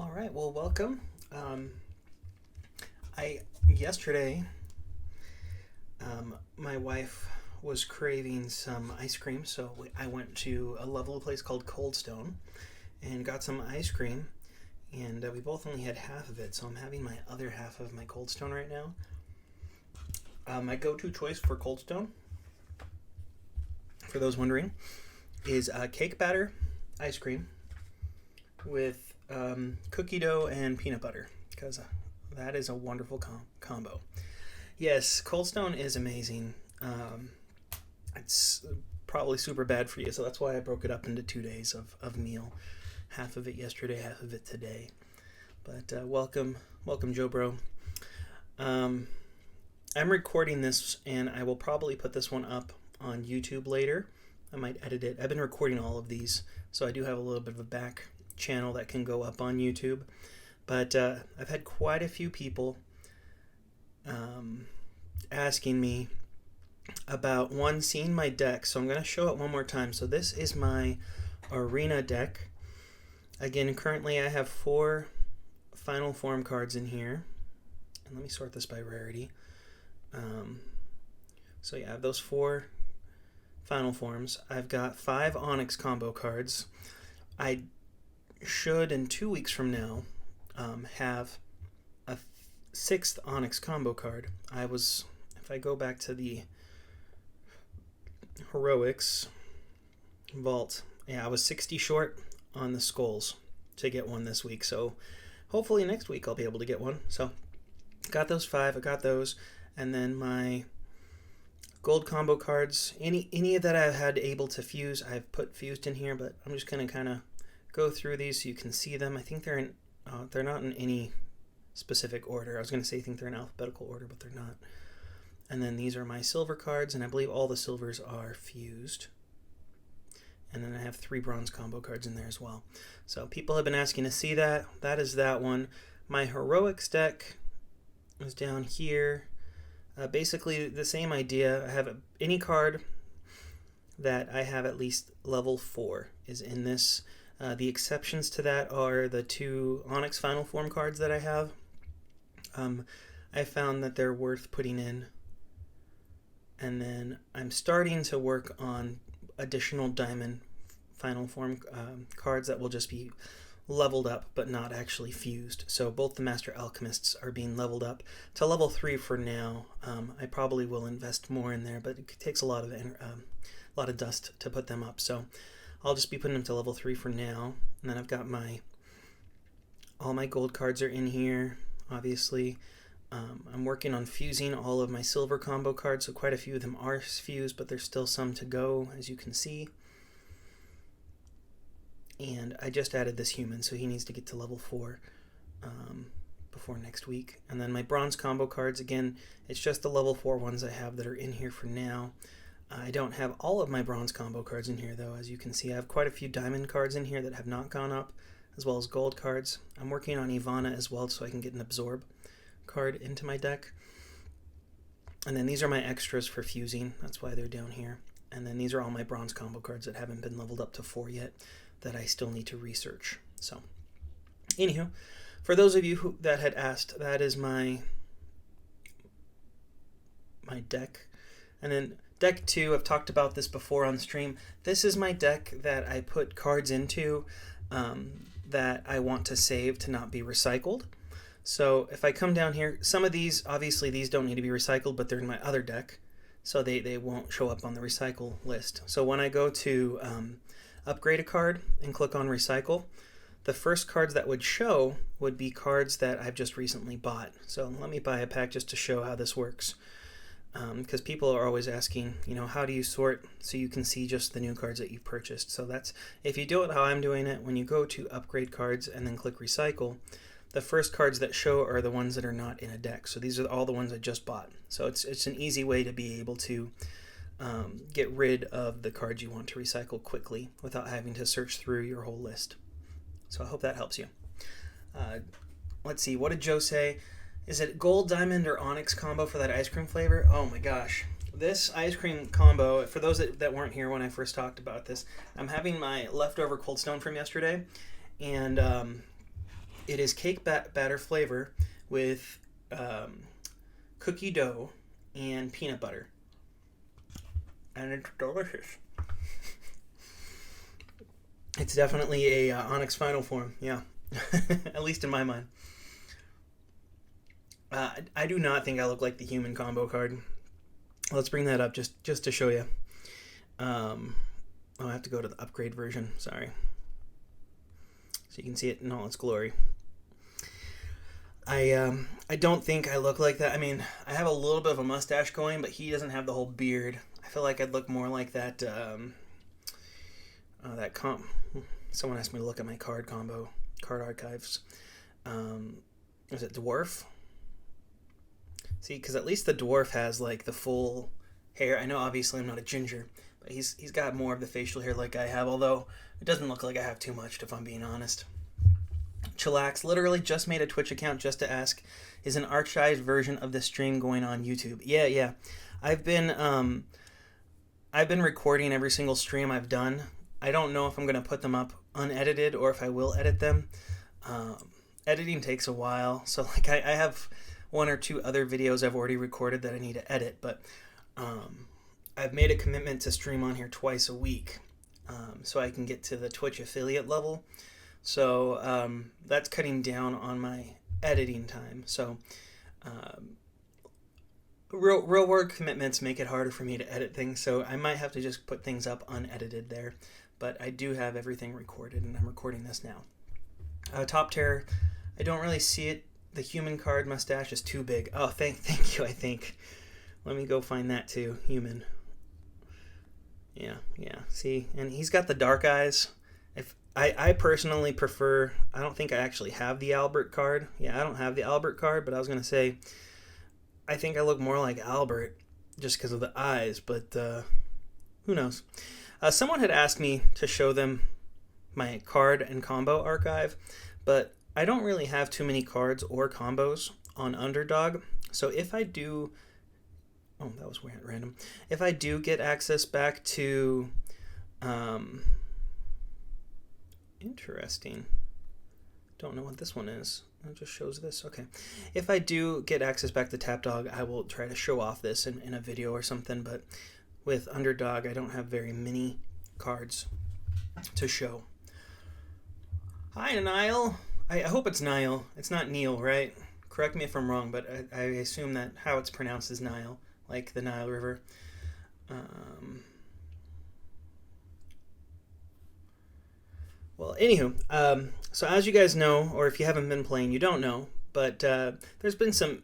All right, well, welcome. Yesterday, my wife was craving some ice cream, so I went to a lovely place called Cold Stone and got some ice cream, and we both only had half of it, so I'm having my other half of my Cold Stone right now. My go-to choice for Cold Stone, for those wondering, is cake batter ice cream with cookie dough and peanut butter, because that is a wonderful combo. Yes, Cold Stone is amazing. It's probably super bad for you, so that's why I broke it up into 2 days of meal. Half of it yesterday, half of it today. But welcome, Joe Bro. I'm recording this, and I will probably put this one up on YouTube later. I might edit it. I've been recording all of these, so I do have a little bit of a back channel that can go up on YouTube. But I've had quite a few people asking me about seeing my deck. So I'm going to show it one more time. So this is my Arena deck. Again, currently I have 4 Final Form cards in here. And let me sort this by rarity. So yeah, I have those 4 Final Forms. I've got 5 Onyx combo cards. I should, in 2 weeks from now, have a 6th Onyx combo card. If I go back to the Heroics vault, yeah, I was 60 short on the skulls to get one this week. So hopefully next week I'll be able to get one. So got those 5, I got those, and then my gold combo cards, any that I've had able to fuse, I've put fused in here, but I'm just going to kind of go through these so you can see them. I think they're not in any specific order. I was going to say I think they're in alphabetical order, but they're not. And then these are my silver cards, and I believe all the silvers are fused. And then I have 3 bronze combo cards in there as well. So people have been asking to see that. That is that one. My Heroics deck is down here. Basically the same idea. I have any card that I have at least level 4 is in this. The exceptions to that are the 2 Onyx Final Form cards that I have. I found that they're worth putting in. And then I'm starting to work on additional Diamond Final Form cards that will just be leveled up but not actually fused. So both the Master Alchemists are being leveled up to level 3 for now. I probably will invest more in there, but it takes a lot of dust to put them up. So I'll just be putting them to level 3 for now. And then I've got all my gold cards are in here, obviously. I'm working on fusing all of my silver combo cards, so quite a few of them are fused, but there's still some to go, as you can see. And I just added this human, so he needs to get to level 4 before next week. And then my bronze combo cards, again, it's just the level 4 ones I have that are in here for now. I don't have all of my bronze combo cards in here, though. As you can see, I have quite a few diamond cards in here that have not gone up, as well as gold cards. I'm working on Ivana as well, so I can get an absorb card into my deck. And then these are my extras for fusing. That's why they're down here. And then these are all my bronze combo cards that haven't been leveled up to 4 yet that I still need to research. So, anywho, for those of you that had asked, that is my deck. And then deck 2, I've talked about this before on stream. This is my deck that I put cards into that I want to save to not be recycled. So if I come down here, some of these, obviously these don't need to be recycled, but they're in my other deck, so they won't show up on the recycle list. So when I go to upgrade a card and click on recycle, the first cards that would show would be cards that I've just recently bought. So let me buy a pack just to show how this works. Because people are always asking, how do you sort so you can see just the new cards that you've purchased. So that's, if you do it how I'm doing it, when you go to upgrade cards and then click recycle, the first cards that show are the ones that are not in a deck. So these are all the ones I just bought. So it's an easy way to be able to get rid of the cards you want to recycle quickly without having to search through your whole list. So I hope that helps you. Let's see, what did Joe say? Is it gold, diamond, or onyx combo for that ice cream flavor? Oh my gosh. This ice cream combo, for those that weren't here when I first talked about this, I'm having my leftover Cold Stone from yesterday, and It is cake batter flavor with cookie dough and peanut butter. And it's delicious. It's definitely a Onyx final form, yeah. At least in my mind. I do not think I look like the human combo card. Let's bring that up just to show you. I have to go to the upgrade version, sorry. So you can see it in all its glory. I don't think I look like that. I mean, I have a little bit of a mustache going, but he doesn't have the whole beard. I feel like I'd look more like that, someone asked me to look at my card archives. Was it dwarf? See, because at least the dwarf has like the full hair. I know obviously I'm not a ginger, but he's got more of the facial hair like I have, although it doesn't look like I have too much, if I'm being honest. Chillax literally just made a Twitch account just to ask, is an archived version of the stream going on YouTube? Yeah. I've been recording every single stream I've done. I don't know if I'm going to put them up unedited or if I will edit them. Editing takes a while, so like I have one or two other videos I've already recorded that I need to edit, but I've made a commitment to stream on here twice a week, so I can get to the Twitch affiliate level. So that's cutting down on my editing time. So real world commitments make it harder for me to edit things, so I might have to just put things up unedited there. But I do have everything recorded, and I'm recording this now. Top tier, I don't really see it. The human card mustache is too big. Oh, thank you, I think. Let me go find that too. Human. Yeah. See, and he's got the dark eyes. If I personally prefer, I don't think I actually have the Albert card. Yeah, I don't have the Albert card, but I was going to say, I think I look more like Albert just because of the eyes, but who knows? Someone had asked me to show them my card and combo archive, but I don't really have too many cards or combos on UndrDawg. So if I do, oh, that was random. If I do get access back to, interesting. Don't know what this one is. It just shows this. Okay. If I do get access back to TapDog, I will try to show off this in a video or something, but with UndrDawg, I don't have very many cards to show. Hi, Niall. I hope it's Nile. It's not Neil, right? Correct me if I'm wrong, but I assume that how it's pronounced is Nile, like the Nile River. Well, anywho, so as you guys know, or if you haven't been playing, you don't know, but there's been some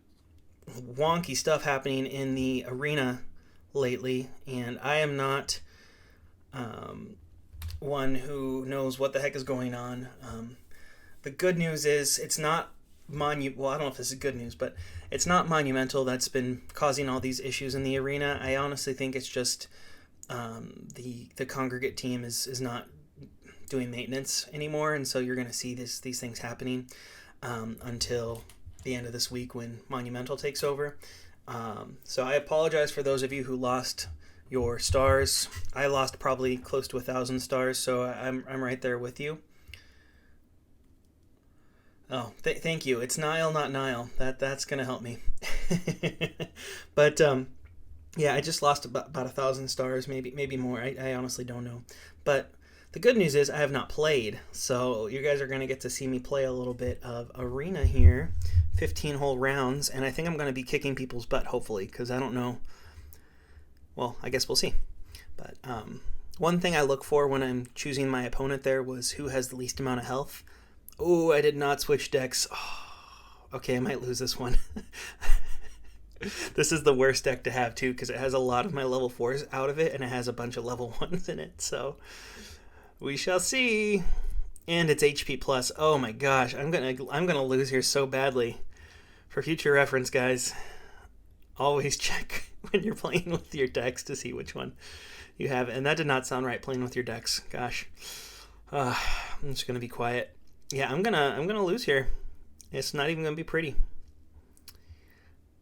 wonky stuff happening in the arena lately, and I am not one who knows what the heck is going on. The good news is it's not well, I don't know if this is good news, but it's not Monumental that's been causing all these issues in the arena. I honestly think it's just the Congregate team is not doing maintenance anymore, and so you're going to see these things happening until the end of this week when Monumental takes over. So I apologize for those of you who lost your stars. I lost probably close to 1,000 stars, so I'm right there with you. Oh, thank you. It's Nile, not Nile. That's gonna help me. But yeah, I just lost about 1,000 stars, maybe more. I honestly don't know. But the good news is I have not played, so you guys are gonna get to see me play a little bit of arena here, 15-hole rounds, and I think I'm gonna be kicking people's butt, hopefully, because I don't know. Well, I guess we'll see. But one thing I look for when I'm choosing my opponent there was who has the least amount of health. Oh, I did not switch decks. Oh, okay, I might lose this one. This is the worst deck to have, too, because it has a lot of my level 4s out of it, and it has a bunch of level 1s in it, so we shall see. And it's HP plus. Oh my gosh, I'm gonna lose here so badly. For future reference, guys, always check when you're playing with your decks to see which one you have. And that did not sound right, playing with your decks. Gosh. I'm just gonna be quiet. Yeah, I'm gonna lose here. It's not even gonna be pretty.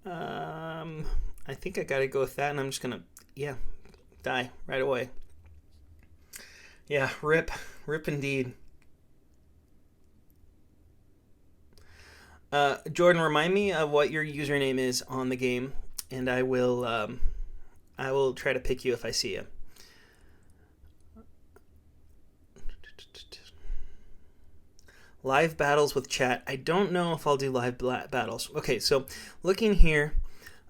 I think I gotta go with that, and I'm just gonna die right away. Yeah, rip indeed. Jordan, remind me of what your username is on the game, and I will try to pick you if I see you. Live battles with chat. I don't know if I'll do live battles. Okay, so looking here,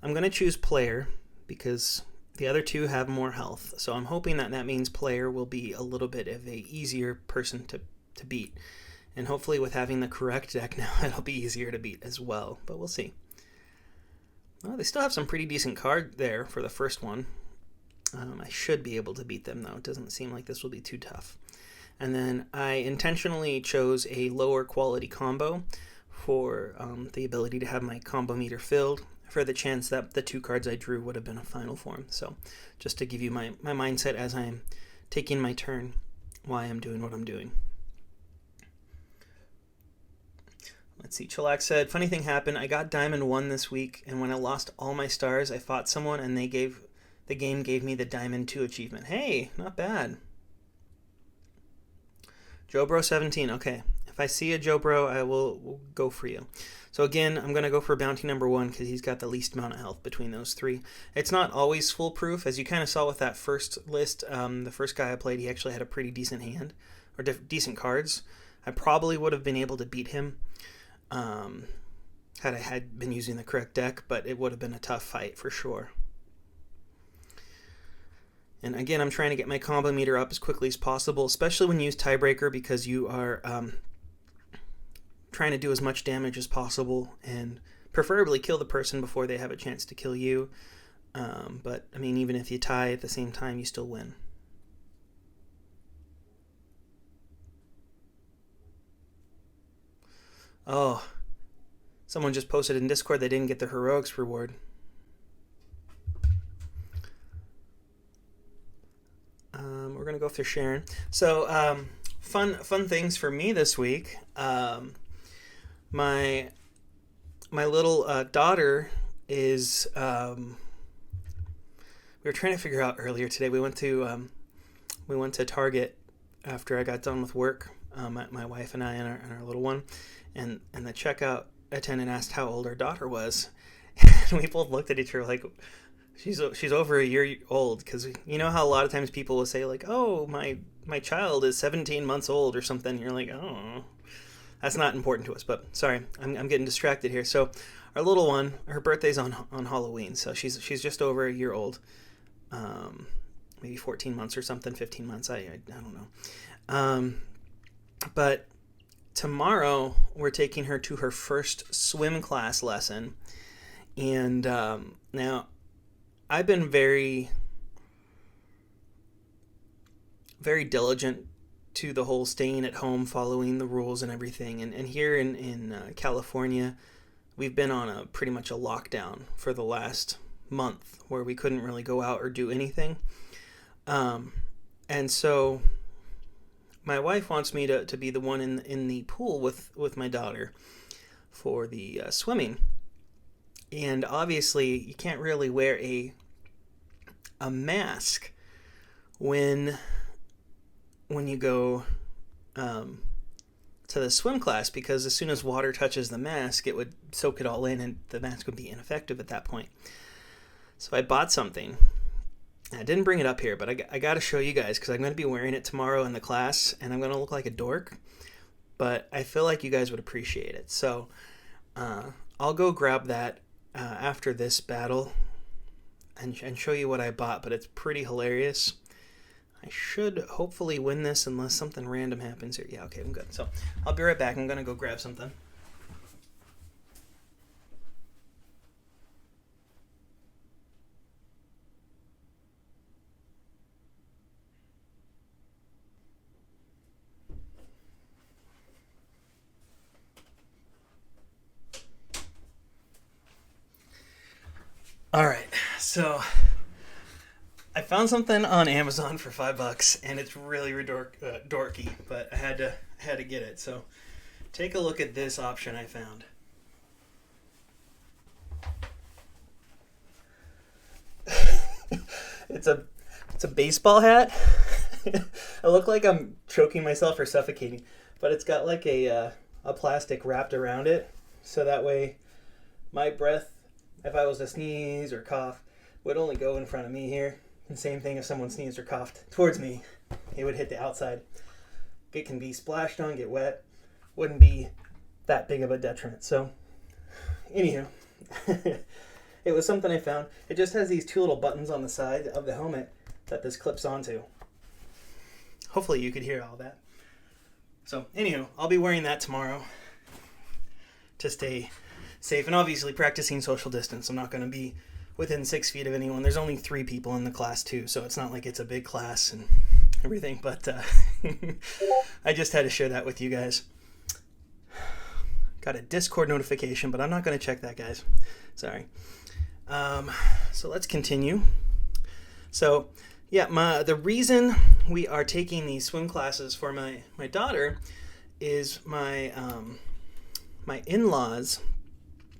I'm going to choose player because the other two have more health. So I'm hoping that means player will be a little bit of a easier person to beat. And hopefully with having the correct deck now, it'll be easier to beat as well. But we'll see. Well, they still have some pretty decent card there for the first one. I should be able to beat them, though. It doesn't seem like this will be too tough. And then I intentionally chose a lower quality combo for the ability to have my combo meter filled for the chance that the two cards I drew would have been a final form. So just to give you my mindset as I'm taking my turn, why I'm doing what I'm doing. Let's see, Chillax said, funny thing happened, I got Diamond 1 this week, and when I lost all my stars, I fought someone and the game gave me the Diamond 2 achievement. Hey, not bad. JoBro17, okay. If I see a JoBro, I will go for you. So again, I'm going to go for bounty number 1 because he's got the least amount of health between those three. It's not always foolproof. As you kind of saw with that first list, the first guy I played, he actually had a pretty decent hand, or decent cards. I probably would have been able to beat him had I had been using the correct deck, but it would have been a tough fight for sure. And again, I'm trying to get my combo meter up as quickly as possible, especially when you use Tiebreaker, because you are trying to do as much damage as possible and preferably kill the person before they have a chance to kill you. But, I mean, even if you tie at the same time, you still win. Oh, someone just posted in Discord they didn't get the Heroics reward. We're going to go through Sharon. So, fun things for me this week. My little daughter is... we were trying to figure out earlier today. We went to Target after I got done with work. My wife and I and our little one, and the checkout attendant asked how old our daughter was, and we both looked at each other like, she's over a year old, because you know how a lot of times people will say like, oh, my child is 17 months old or something. And you're like, oh, that's not important to us. But sorry, I'm getting distracted here. So our little one, her birthday's on Halloween, so she's just over a year old, maybe 14 months or something, 15 months. I don't know. But tomorrow we're taking her to her first swim class lesson, and now I've been very, very diligent to the whole staying at home, following the rules and everything. And here in California, we've been on pretty much a lockdown for the last month, where we couldn't really go out or do anything. And so my wife wants me to be the one in the pool with my daughter for the swimming. And obviously, you can't really wear a mask when you go to the swim class, because as soon as water touches the mask, it would soak it all in, and the mask would be ineffective at that point. So I bought something. I didn't bring it up here, but I got to show you guys, because I'm going to be wearing it tomorrow in the class, and I'm going to look like a dork, but I feel like you guys would appreciate it. So I'll go grab that after this battle and show you what I bought, but it's pretty hilarious. I should hopefully win this unless something random happens here. Yeah, okay, I'm good. So I'll be right back. I'm going to go grab something. All right, so I found something on Amazon for $5, and it's really dorky, but I had to get it. So take a look at this option I found. It's a baseball hat. I look like I'm choking myself or suffocating, but it's got like a plastic wrapped around it, so that way my breath, if I was to sneeze or cough, would only go in front of me here. And same thing if someone sneezed or coughed towards me, it would hit the outside. It can be splashed on, get wet, wouldn't be that big of a detriment. So, anywho, it was something I found. It just has these two little buttons on the side of the helmet that this clips onto. Hopefully you could hear all that. So, anywho, I'll be wearing that tomorrow to stay safe, and obviously practicing social distance. I'm not going to be within 6 feet of anyone. There's only 3 people in the class too, so it's not like it's a big class and everything, but I just had to share that with you guys. Got a Discord notification, but I'm not going to check that, guys. Sorry. So let's continue. So yeah, the reason we are taking these swim classes for my daughter is my in-laws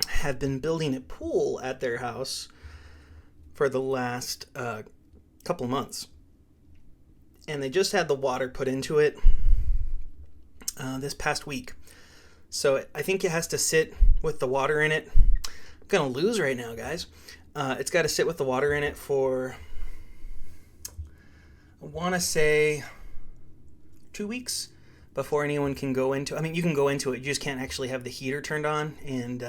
have been building a pool at their house for the last couple of months. And they just had the water put into it this past week. So I think it has to sit with the water in it. I'm going to lose right now, guys. It's got to sit with the water in it for, I want to say, 2 weeks before anyone can go into it. I mean, you can go into it. You just can't actually have the heater turned on. And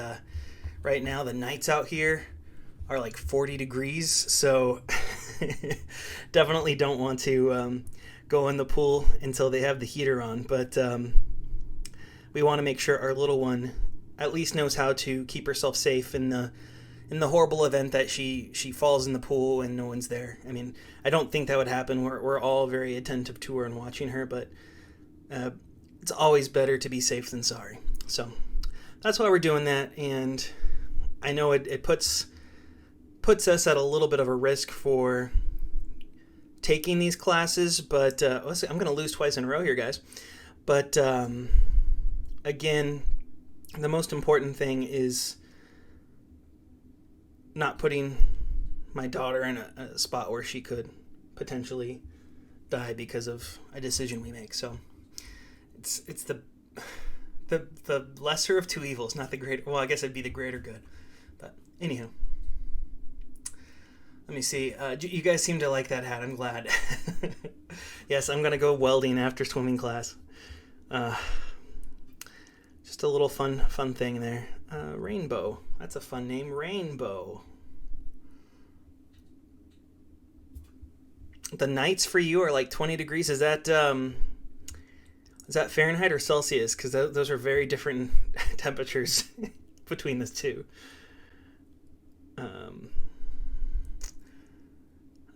right now, the nights out here are like 40 degrees. So definitely don't want to go in the pool until they have the heater on. But we want to make sure our little one at least knows how to keep herself safe in the horrible event that she falls in the pool and no one's there. I mean, I don't think that would happen. We're all very attentive to her and watching her, but it's always better to be safe than sorry. So that's why we're doing that, and I know it puts us at a little bit of a risk for taking these classes, but let's see, I'm going to lose twice in a row here, guys. But again, the most important thing is not putting my daughter in a spot where she could potentially die because of a decision we make. So it's the lesser of two evils, not the greater. Well, I guess it'd be the greater good. But anyhow, let me see. You guys seem to like that hat. I'm glad. Yes, I'm gonna go welding after swimming class. Just a little fun thing there. Rainbow. That's a fun name. Rainbow. The nights for you are like 20 degrees. Is that Fahrenheit or Celsius? Because those are very different temperatures between the two.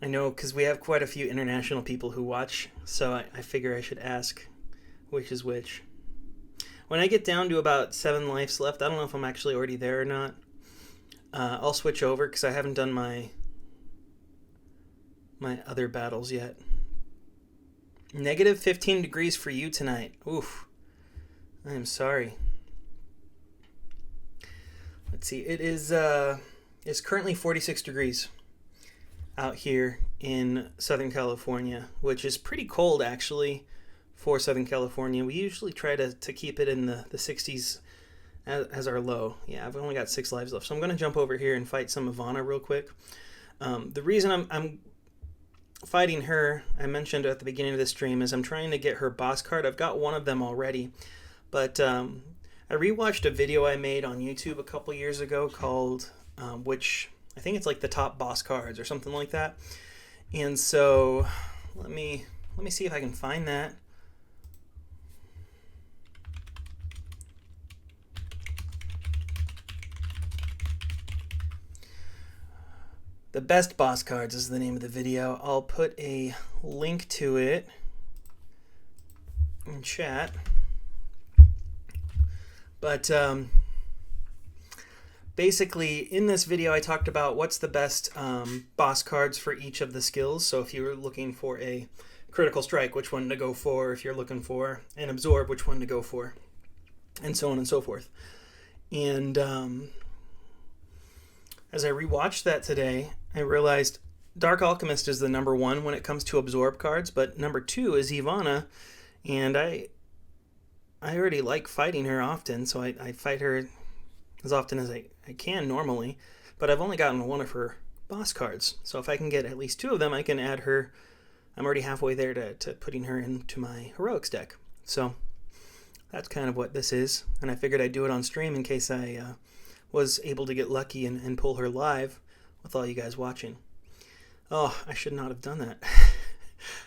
I know because we have quite a few international people who watch, so I figure I should ask which is which. When I get down to about 7 lives left, I don't know if I'm actually already there or not. I'll switch over because I haven't done my other battles yet. Negative 15 degrees for you tonight. Oof. I am sorry. Let's see. It's currently 46 degrees out here in Southern California, which is pretty cold actually for Southern California. We usually try to keep it in the 60s as our low. Yeah, I've only got 6 lives left, so I'm going to jump over here and fight some Ivana real quick. The reason I'm fighting her, I mentioned at the beginning of the stream, is I'm trying to get her boss card. I've got one of them already, but I rewatched a video I made on YouTube a couple years ago called, which I think it's like the top boss cards or something like that. And so let me see if I can find that. The best boss cards is the name of the video. I'll put a link to it in chat. But basically, in this video, I talked about what's the best boss cards for each of the skills. So if you're looking for a critical strike, which one to go for. If you're looking for an absorb, which one to go for. And so on and so forth. And as I rewatched that today, I realized Dark Alchemist is the number 1 when it comes to absorb cards, but number 2 is Ivana, and I already like fighting her often, so I fight her as often as I can normally, but I've only gotten one of her boss cards. So if I can get at least 2 of them, I can add her. I'm already halfway there to putting her into my heroics deck. So that's kind of what this is. And I figured I'd do it on stream in case I was able to get lucky and pull her live with all you guys watching. Oh, I should not have done that.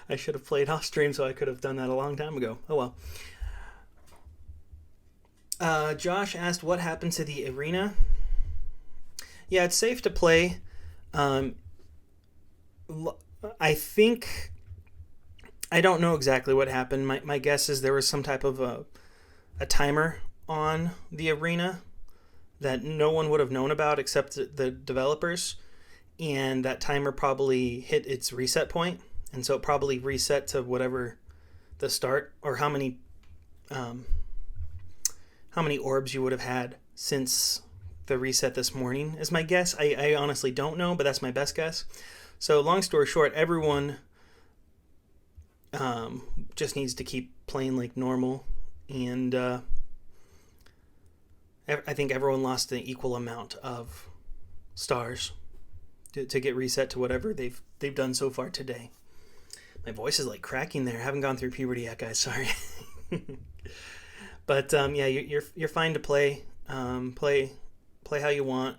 I should have played off stream so I could have done that a long time ago. Oh well. Josh asked what happened to the arena. Yeah, it's safe to play. I think, I don't know exactly what happened. My guess is there was some type of a timer on the arena that no one would have known about except the developers, and that timer probably hit its reset point, and so it probably reset to whatever the start, or how many orbs you would have had since the reset this morning is my guess. I honestly don't know, but that's my best guess. So long story short, everyone just needs to keep playing like normal, and I think everyone lost an equal amount of stars to get reset to whatever they've done so far today. My voice is like cracking there. I haven't gone through puberty yet, guys. Sorry. But yeah, you're fine to play. Play how you want.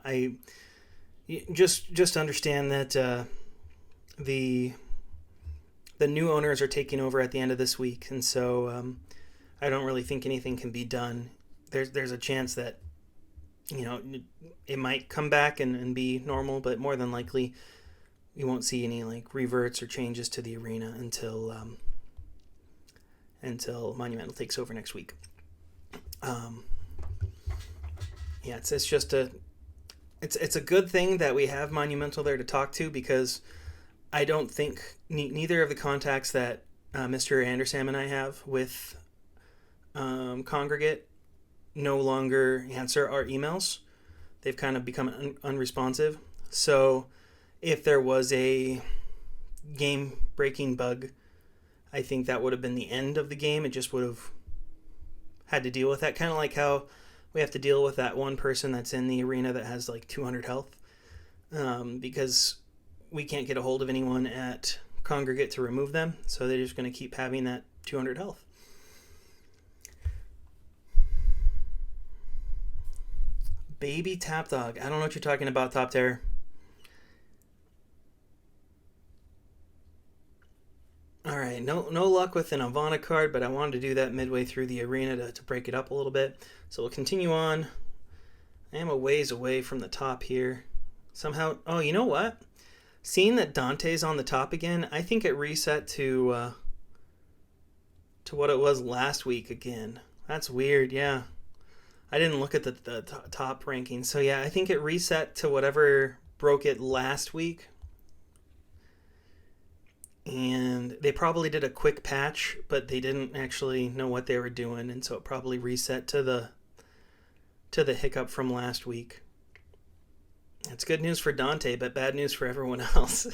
Just understand that the new owners are taking over at the end of this week, and so I don't really think anything can be done. There's a chance that it might come back and be normal, but more than likely you won't see any like reverts or changes to the arena until Monumental takes over next week. Yeah, it's just it's a good thing that we have Monumental there to talk to, because I don't think neither of the contacts that Mr. Andersam and I have with Congregate no longer answer our emails. They've kind of become unresponsive. So if there was a game-breaking bug, I think that would have been the end of the game. It just would have had to deal with that. Kind of like how we have to deal with that one person that's in the arena that has like 200 health. Because we can't get a hold of anyone at Congregate to remove them. So they're just going to keep having that 200 health. Baby Tap Dog. I don't know what you're talking about, Top Terror. Alright, no luck with an Ivana card, but I wanted to do that midway through the arena to break it up a little bit. So we'll continue on. I am a ways away from the top here. Somehow, oh, you know what? Seeing that Dante's on the top again, I think it reset to what it was last week again. That's weird, yeah. I didn't look at the top ranking. So yeah, I think it reset to whatever broke it last week. And they probably did a quick patch, but they didn't actually know what they were doing, and so it probably reset to the hiccup from last week. It's good news for Dante, but bad news for everyone else.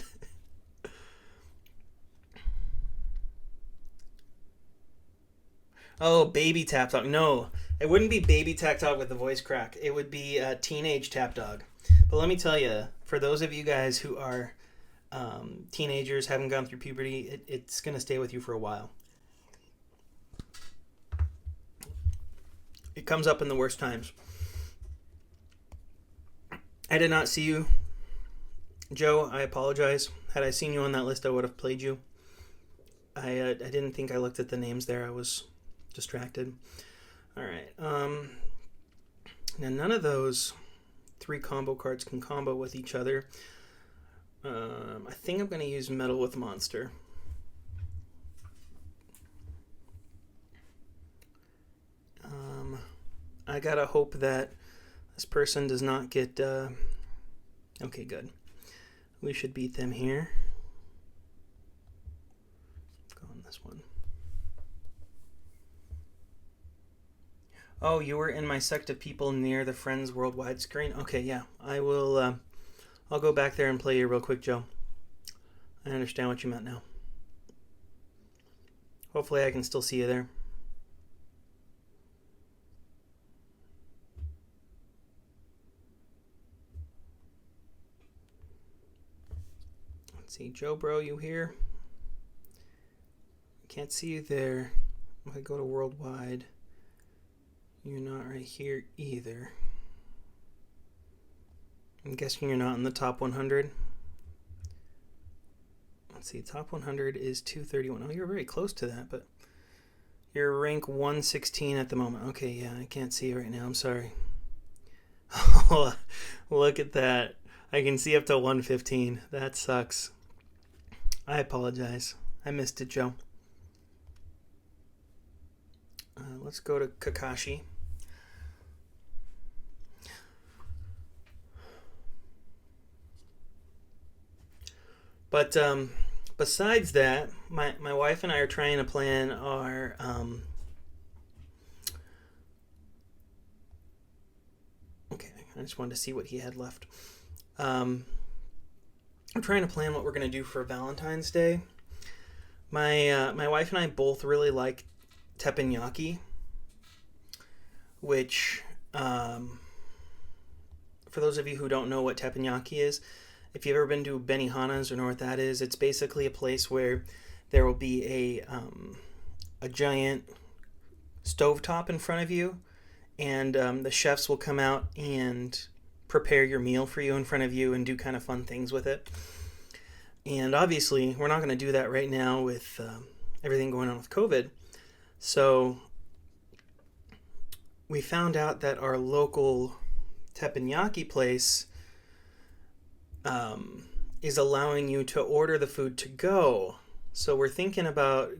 Oh, Baby Tap Dog. No, it wouldn't be Baby Tap Dog with the voice crack. It would be Teenage Tap Dog. But let me tell you, for those of you guys who are teenagers, haven't gone through puberty, it's going to stay with you for a while. It comes up in the worst times. I did not see you, Joe. I apologize. Had I seen you on that list, I would have played you. I didn't think I looked at the names there. I was distracted. All right. Now none of those 3 combo cards can combo with each other. I think I'm going to use Metal with Monster. I gotta hope that this person does not get... Okay, good. We should beat them here. Go on this one. Oh, you were in my sect of people near the Friends Worldwide screen? Okay, yeah. I will... I'll go back there and play you real quick, Joe. I understand what you meant now. Hopefully I can still see you there. see, Joe Bro, you here? Can't see you there. If I go to worldwide, you're not right here either. I'm guessing you're not in the top 100. Let's see, top 100 is 231. Oh, you're very close to that, but you're rank 116 at the moment. Okay, yeah, I can't see you right now. I'm sorry. Oh, look at that. I can see up to 115. That sucks. I apologize. I missed it, Joe. Let's go to Kakashi. But besides that, my wife and I are trying to plan our okay, I just wanted to see what he had left. I'm trying to plan what we're going to do for Valentine's Day. My wife and I both really like teppanyaki, which for those of you who don't know what teppanyaki is, if you've ever been to Benihana's or know what that is, it's basically a place where there will be a giant stovetop in front of you, and the chefs will come out and prepare your meal for you in front of you and do kind of fun things with it. And obviously, we're not going to do that right now with everything going on with COVID. So we found out that our local teppanyaki place is allowing you to order the food to go. So we're thinking about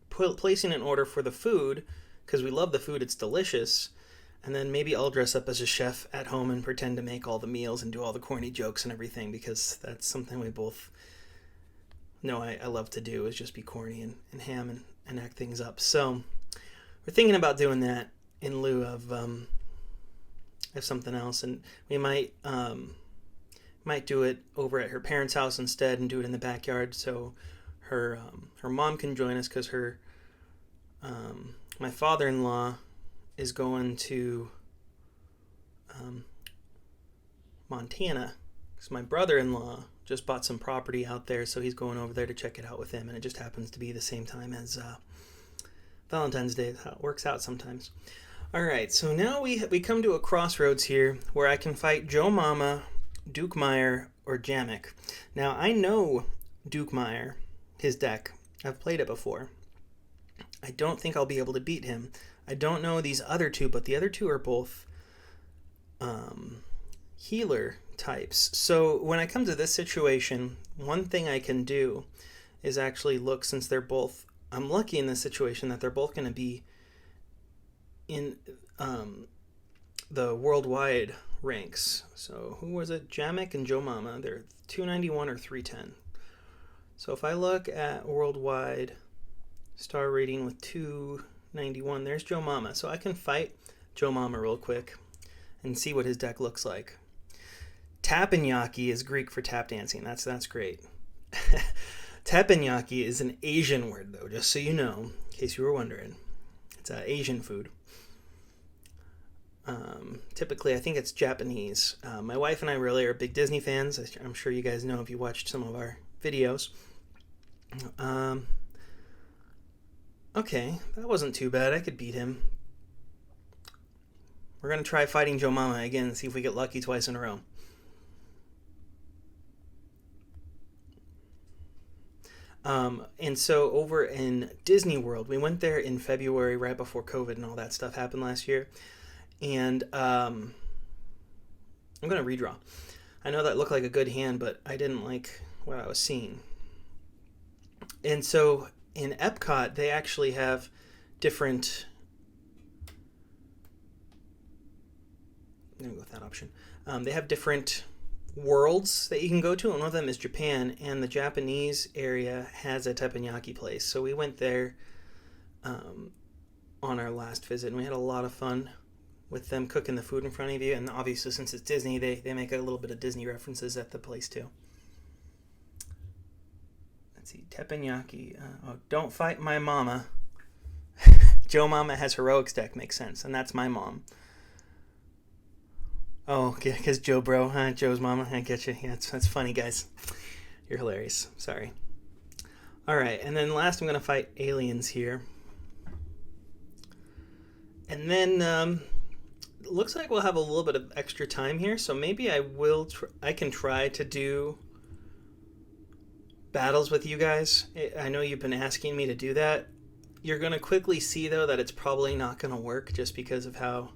placing an order for the food because we love the food, it's delicious, and then maybe I'll dress up as a chef at home and pretend to make all the meals and do all the corny jokes and everything, because that's something we both know I love to do, is just be corny and ham and act things up. So we're thinking about doing that in lieu of something else, and we might do it over at her parents' house instead and do it in the backyard, so her mom can join us, because my father-in-law is going to Montana, because my brother-in-law just bought some property out there, so he's going over there to check it out with him, and it just happens to be the same time as Valentine's Day. That's how it works out sometimes. All right, so now we come to a crossroads here where I can fight Joe Mama, Duke Meyer, or Jamek. Now, I know Duke Meyer, his deck. I've played it before. I don't think I'll be able to beat him. I don't know these other two, but the other two are both healer types. So when I come to this situation, one thing I can do is actually look, since they're both, I'm lucky in this situation that they're both going to be in the worldwide ranks. So who was it? Jamek and Joe Mama. They're 291 or 310. So if I look at worldwide star rating with 291, there's Joe Mama. So I can fight Joe Mama real quick and see what his deck looks like. Teppanyaki is Greek for tap dancing. That's great. Teppanyaki is an Asian word, though, just so you know, in case you were wondering. It's Asian food. Typically, I think it's Japanese. My wife and I really are big Disney fans. I'm sure you guys know if you watched some of our videos. Okay, that wasn't too bad. I could beat him. We're going to try fighting Joe Mama again and see if we get lucky twice in a row. And so over in Disney World, we went there in February, right before COVID and all that stuff happened last year. And I'm going to redraw. I know that looked like a good hand, but I didn't like what I was seeing. And so in Epcot, they actually have different... I'm going to go with that option. They have different worlds that you can go to, and one of them is Japan, and the Japanese area has a teppanyaki place. So we went there on our last visit, and we had a lot of fun with them cooking the food in front of you. And obviously, since it's Disney, they make a little bit of Disney references at the place too. Let's see, teppanyaki. Don't fight my mama. Joe Mama has heroics deck, makes sense, and that's my mom. Oh, because Joe Bro, huh? Joe's mama, I get you. Yeah, that's funny, guys. You're hilarious. Sorry. All right, and then last I'm going to fight aliens here. And then it looks like we'll have a little bit of extra time here, so maybe I can try to do battles with you guys. I know you've been asking me to do that. You're going to quickly see, though, that it's probably not going to work just because of how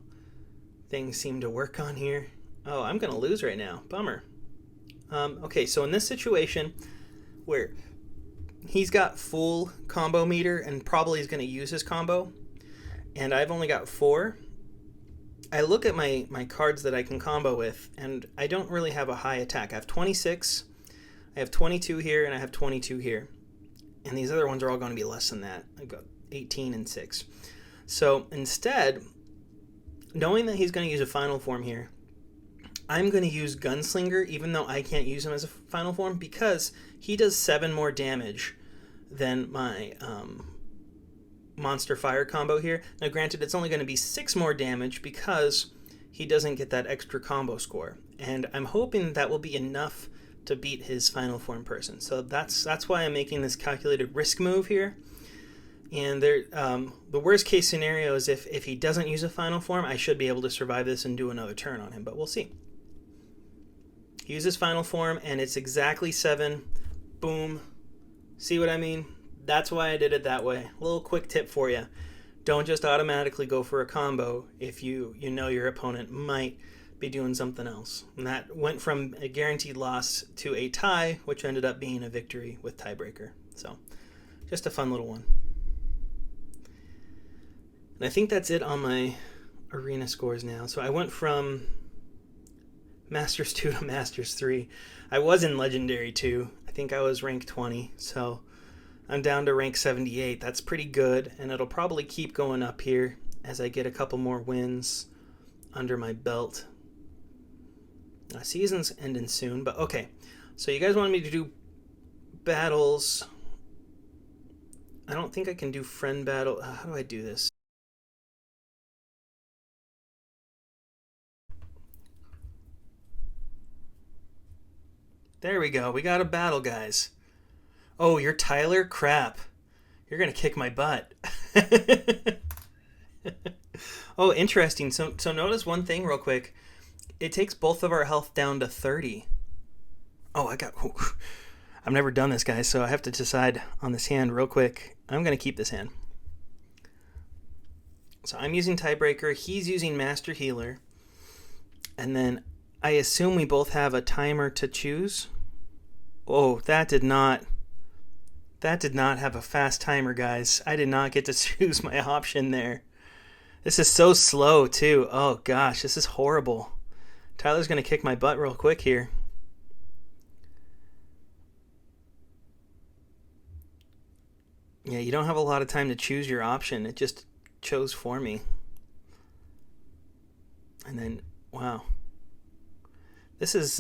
things seem to work on here. Oh, I'm going to lose right now. Bummer. Okay, so in this situation where he's got full combo meter and probably is going to use his combo, and I've only got 4, I look at my cards that I can combo with, and I don't really have a high attack. I have 26, I have 22 here, and I have 22 here. And these other ones are all going to be less than that. I've got 18 and 6. So instead, knowing that he's going to use a final form here, I'm going to use Gunslinger, even though I can't use him as a final form, because he does 7 more damage than my Monster Fire combo here. Now granted, it's only going to be 6 more damage because he doesn't get that extra combo score. And I'm hoping that will be enough to beat his final form person. So that's why I'm making this calculated risk move here. And the worst case scenario is if he doesn't use a final form, I should be able to survive this and do another turn on him, but we'll see. He uses final form, and it's exactly 7. Boom. See what I mean? That's why I did it that way. A little quick tip for you. Don't just automatically go for a combo if you know your opponent might be doing something else. And that went from a guaranteed loss to a tie, which ended up being a victory with tiebreaker. So, just a fun little one. And I think that's it on my arena scores now. So I went from Masters 2 to Masters 3. I was in Legendary 2. I think I was rank 20. So I'm down to rank 78. That's pretty good. And it'll probably keep going up here as I get a couple more wins under my belt. Season's ending soon, but okay. So you guys wanted me to do battles. I don't think I can do friend battle. How do I do this? There we go. We got a battle, guys. Oh, you're Tyler? Crap. You're going to kick my butt. Oh, interesting. So notice one thing real quick. It takes both of our health down to 30. Oh, I've never done this, guys, so I have to decide on this hand real quick. I'm going to keep this hand. So I'm using Tiebreaker. He's using Master Healer. And then I assume we both have a timer to choose. Oh, that did not have a fast timer, guys. I did not get to choose my option there. This is so slow, too. Oh, gosh, this is horrible. Tyler's going to kick my butt real quick here. Yeah, you don't have a lot of time to choose your option. It just chose for me. And then, wow. This is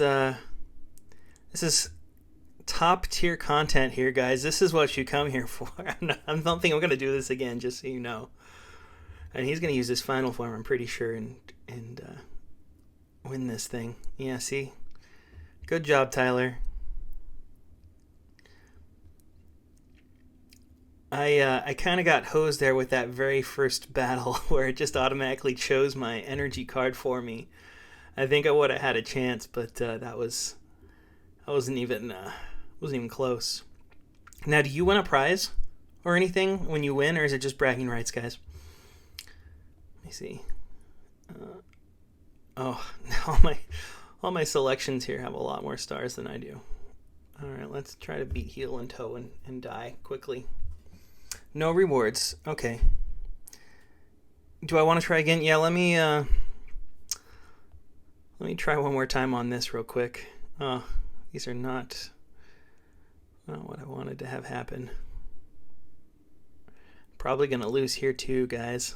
top tier content here, guys. This is what you come here for. I don't think I'm going to do this again, just so you know. And he's going to use his final form, I'm pretty sure, and win this thing. Yeah, see? Good job, Tyler. I kind of got hosed there with that very first battle where it just automatically chose my energy card for me. I think I would have had a chance, but that wasn't even close. Now, do you win a prize or anything when you win, or is it just bragging rights, guys? Let me see. All my selections here have a lot more stars than I do. All right, let's try to beat heel and toe and die quickly. No rewards. Okay. Do I want to try again? Yeah, let me try one more time on this real quick. These are not what I wanted to have happen. Probably going to lose here too, guys.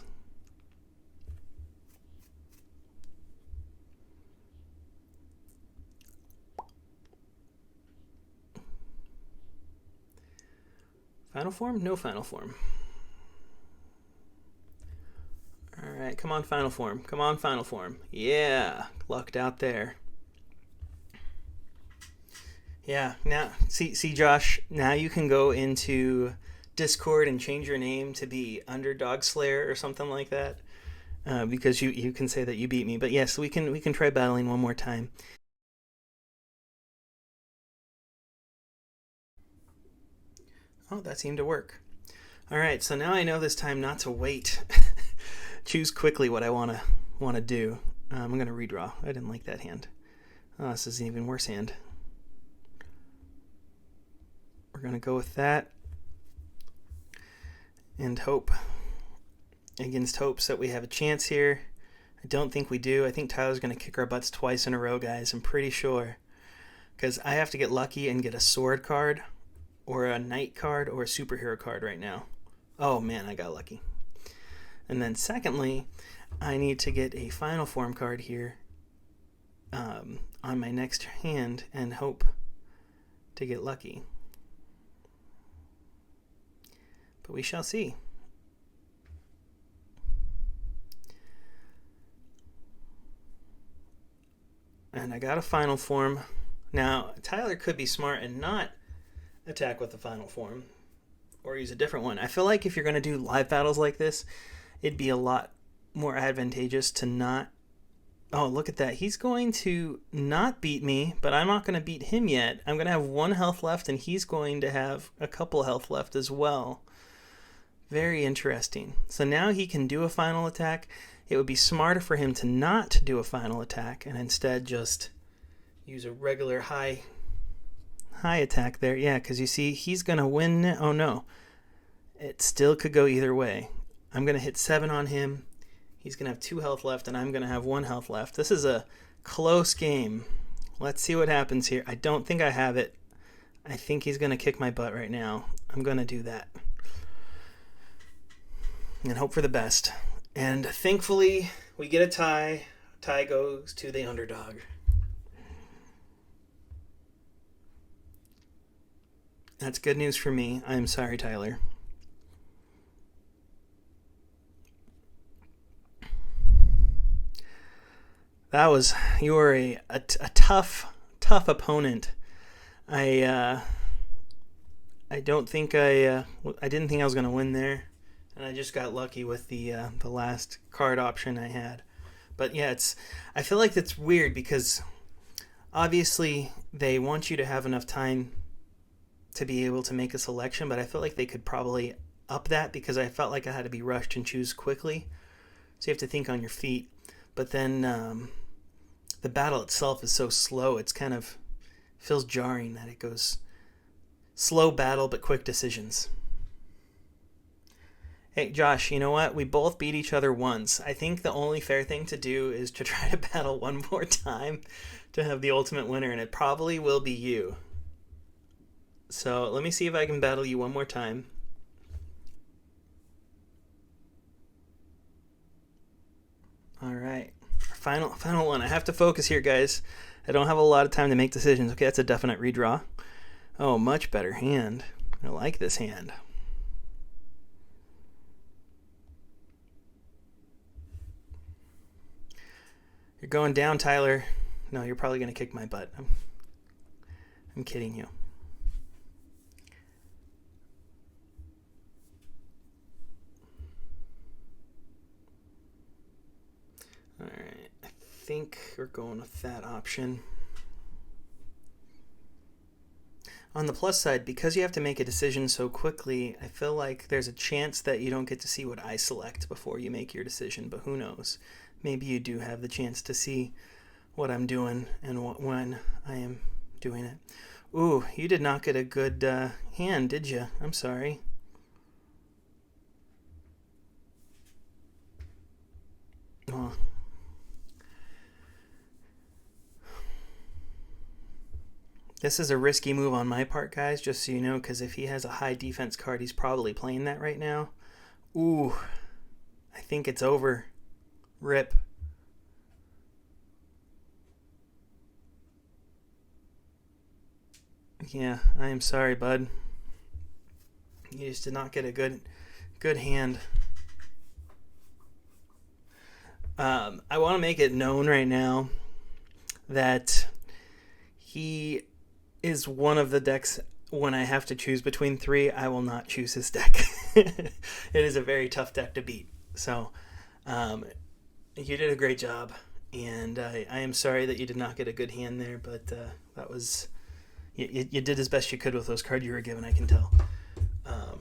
Final form? No final form. Alright, come on, final form. Come on, final form. Yeah, lucked out there. Yeah. Now, see, Josh. Now you can go into Discord and change your name to be UndrDawg Slayer or something like that, because you can say that you beat me. But yes, we can try battling one more time. Oh, that seemed to work. All right. So now I know this time not to wait. Choose quickly what I wanna do. I'm gonna redraw. I didn't like that hand. Oh, this is an even worse hand. We're gonna go with that and hope against hopes that we have a chance here. I don't think we do. I think Tyler's gonna kick our butts twice in a row, guys. I'm pretty sure, because I have to get lucky and get a sword card or a knight card or a superhero card right now. Oh man, I got lucky. And then secondly, I need to get a final form card here on my next hand and hope to get lucky. But we shall see. And I got a final form. Now, Tyler could be smart and not attack with the final form or use a different one. I feel like if you're going to do live battles like this, it'd be a lot more advantageous to not... Oh, look at that. He's going to not beat me, but I'm not going to beat him yet. I'm going to have 1 health left, and he's going to have a couple health left as well. Very interesting. So now he can do a final attack. It would be smarter for him to not do a final attack and instead just use a regular high attack there. Yeah, because you see, he's going to win. Oh, no. It still could go either way. I'm going to hit 7 on him. He's going to have 2 health left, and I'm going to have 1 health left. This is a close game. Let's see what happens here. I don't think I have it. I think he's going to kick my butt right now. I'm going to do that. And hope for the best. And thankfully, we get a tie. Tie goes to the underdog. That's good news for me. I'm sorry, Tyler. You were a tough opponent. I don't think I didn't think I was gonna win there, and I just got lucky with the last card option I had. But yeah, I feel like that's weird because obviously they want you to have enough time to be able to make a selection, but I feel like they could probably up that because I felt like I had to be rushed and choose quickly. So you have to think on your feet. But then the battle itself is so slow, it's kind of feels jarring that it goes slow battle but quick decisions. Hey, Josh, you know what? We both beat each other once. I think the only fair thing to do is to try to battle one more time to have the ultimate winner, and it probably will be you. So let me see if I can battle you one more time. All right. Final one. I have to focus here, guys. I don't have a lot of time to make decisions. Okay, that's a definite redraw. Oh, much better hand. I like this hand. You're going down, Tyler. No, you're probably going to kick my butt. I'm kidding you. All right. I think we're going with that option. On the plus side, because you have to make a decision so quickly, I feel like there's a chance that you don't get to see what I select before you make your decision, but who knows? Maybe you do have the chance to see what I'm doing and when I am doing it. Ooh, you did not get a good hand, did you? I'm sorry. Oh. This is a risky move on my part, guys, just so you know, because if he has a high defense card, he's probably playing that right now. Ooh, I think it's over. Rip. Yeah, I am sorry, bud. You just did not get a good hand. I want to make it known right now that he is one of the decks when I have to choose between three, I will not choose his deck. It is a very tough deck to beat. So you did a great job, and I am sorry that you did not get a good hand there, but that was... You did as best you could with those cards you were given, I can tell.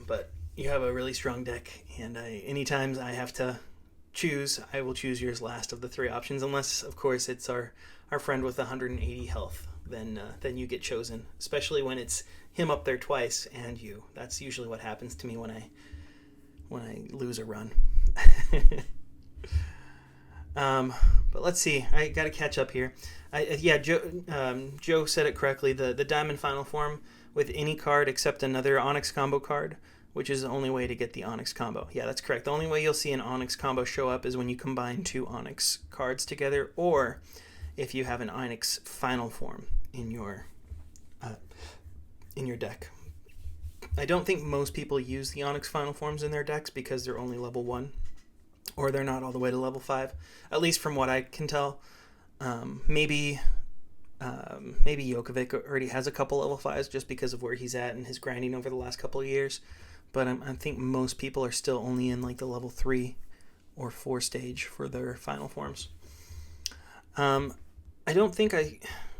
But you have a really strong deck, and anytime I have to choose, I will choose yours last of the three options, unless, of course, it's our friend with 180 health. Then you get chosen, especially when it's him up there twice and you. That's usually what happens to me when I lose a run. But let's see. I got to catch up here. Joe said it correctly. The Diamond Final Form with any card except another Onyx combo card, which is the only way to get the Onyx combo. Yeah, that's correct. The only way you'll see an Onyx combo show up is when you combine two Onyx cards together, or if you have an Onyx Final Form in your deck. I don't think most people use the Onyx Final Forms in their decks because they're only level 1, or they're not all the way to level 5, at least from what I can tell. Maybe Jokovic already has a couple level 5s just because of where he's at and his grinding over the last couple of years, but I think most people are still only in like the level 3 or 4 stage for their Final Forms.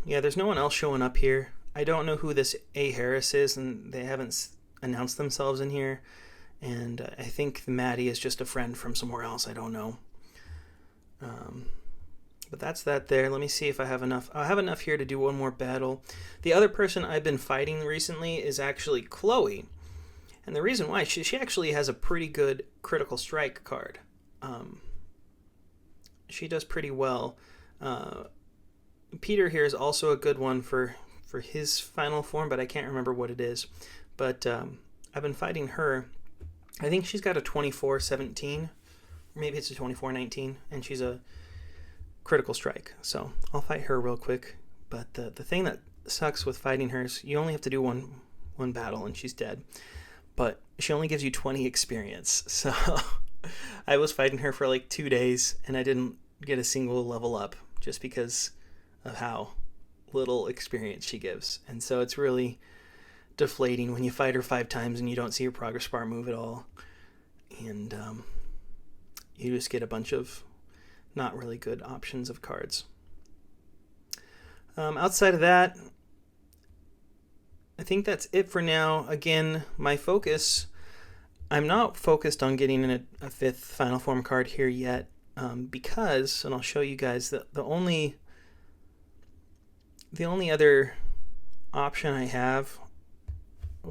There's no one else showing up here. I don't know who this A. Harris is, and they haven't announced themselves in here. And I think Maddie is just a friend from somewhere else. I don't know. But that's that there. Let me see if I have enough. I'll have enough here to do one more battle. The other person I've been fighting recently is actually Chloe. And the reason why, she actually has a pretty good critical strike card. She does pretty well. Peter here is also a good one for his Final Form, but I can't remember what it is. But I've been fighting her. I think she's got a 24-17, or maybe it's a 24-19, and she's a critical strike. So I'll fight her real quick. But the thing that sucks with fighting her is you only have to do one battle, and she's dead. But she only gives you 20 experience. So I was fighting her for like 2 days, and I didn't get a single level up just because of how little experience she gives. And so it's really deflating when you fight her 5 times and you don't see your progress bar move at all, and you just get a bunch of not really good options of cards. Outside of that, I think that's it for now. Again, my focus, I'm not focused on getting a 5th Final Form card here yet, because, and I'll show you guys, that the only other option I have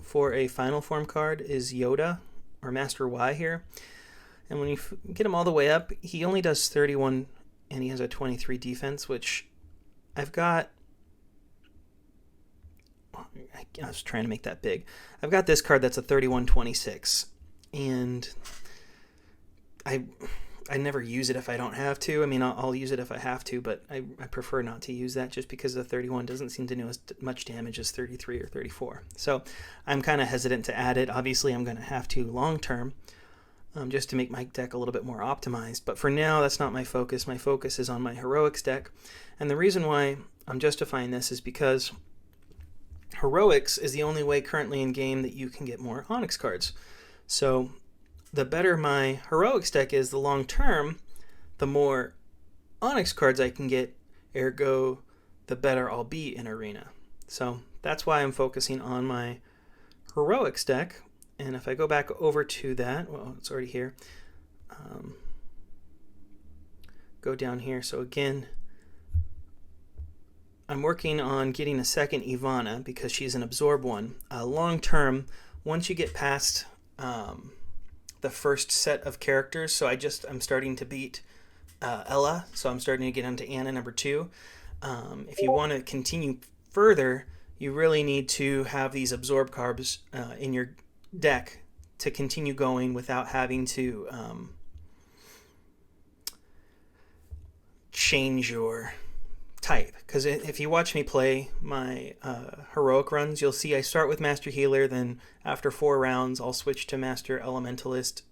for a Final Form card is Yoda, or Master Y here. And when you get him all the way up, he only does 31, and he has a 23 defense, which I've got... I was trying to make that big. I've got this card that's a 31-26, and I never use it if I don't have to. I mean, I'll use it if I have to, but I prefer not to use that just because the 31 doesn't seem to do as much damage as 33 or 34. So I'm kind of hesitant to add it. Obviously, I'm going to have to long term, just to make my deck a little bit more optimized. But for now, that's not my focus. My focus is on my Heroics deck. And the reason why I'm justifying this is because Heroics is the only way currently in game that you can get more Onyx cards. So the better my Heroics deck is, the long term, the more Onyx cards I can get, ergo, the better I'll be in Arena. So that's why I'm focusing on my Heroics deck. And if I go back over to that, well, it's already here. Go down here. So again, I'm working on getting a second Ivana because she's an Absorb one. Long term, once you get past the first set of characters, so I'm starting to beat Ella, so I'm starting to get onto Anna number 2. If you want to continue further, you really need to have these Absorb cards in your deck to continue going without having to change your type. Because if you watch me play my heroic runs, you'll see I start with Master Healer, then after 4 rounds I'll switch to Master Elementalist